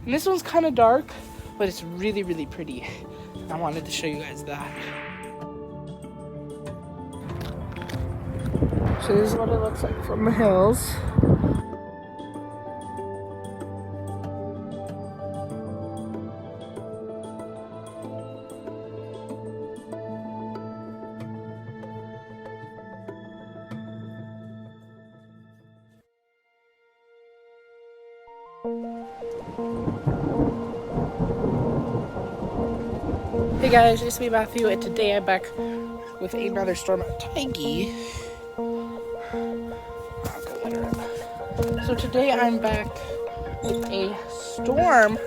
And this one's kind of dark, but it's really, really pretty. I wanted to show you guys that. So this is what it looks like from the hills. Hey guys, it's me Matthew, and today I'm back with another storm at Tiggy. I'll go let her in. So today I'm back with a storm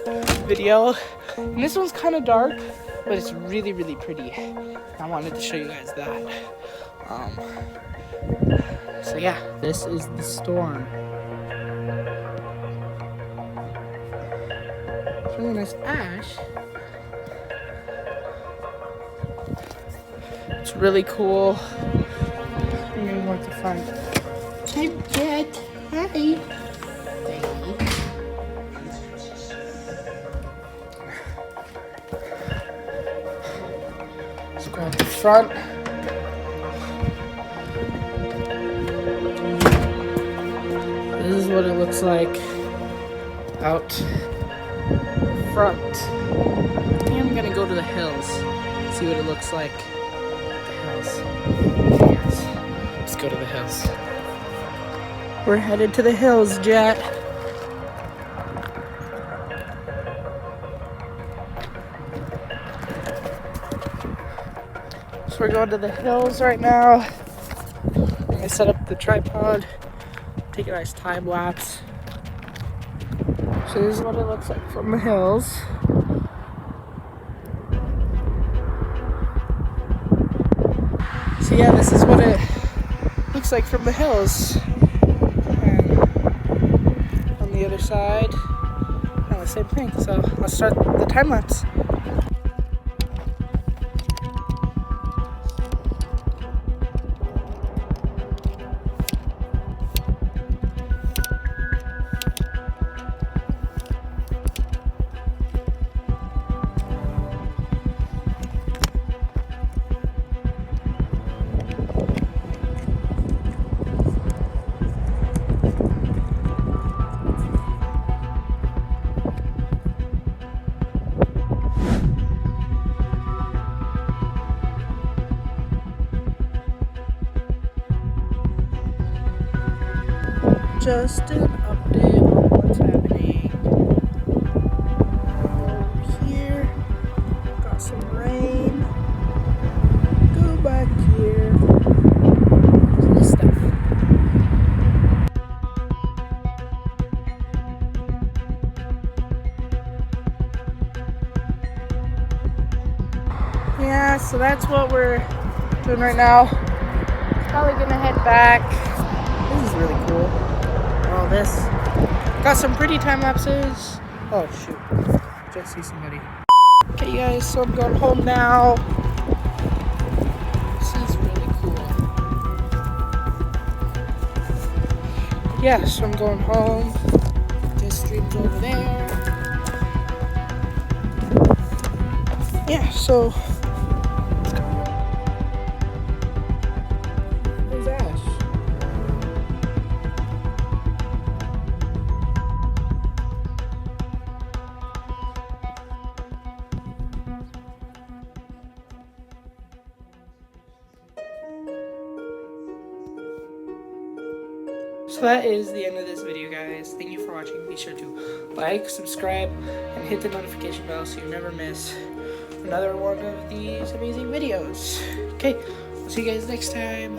video, and this one's kind of dark, but it's really, really pretty. I wanted to show you guys that. So yeah, this is the storm. It's really nice ash. It's really cool. I'm gonna want to find it. Hi, Jet. Hi. Hey. Let's go out the front. This is what it looks like out front. I'm gonna go to the hills, see what it looks like. Yes. Let's go to the hills. We're headed to the hills, Jet. So we're going to the hills right now. I'm gonna set up the tripod, take a nice time lapse. So this is what it looks like from the hills. So yeah, this is what it looks like from the hills. And on the other side, the same thing. So let's start the time lapse. Just an update on what's happening. Over here, got some rain. Go back here. This stuff. Yeah, so that's what we're doing right now. Probably gonna head back. This is really cool. All this. Got some pretty time lapses. Oh shoot. Just see somebody. Okay guys, so I'm going home now. This is really cool. Yeah, so I'm going home. This stream's over there. Yeah, so there's Ash. So that is the end of this video, guys. Thank you for watching. Be sure to like, subscribe, and hit the notification bell so you never miss another one of these amazing videos. Okay, I'll see you guys next time.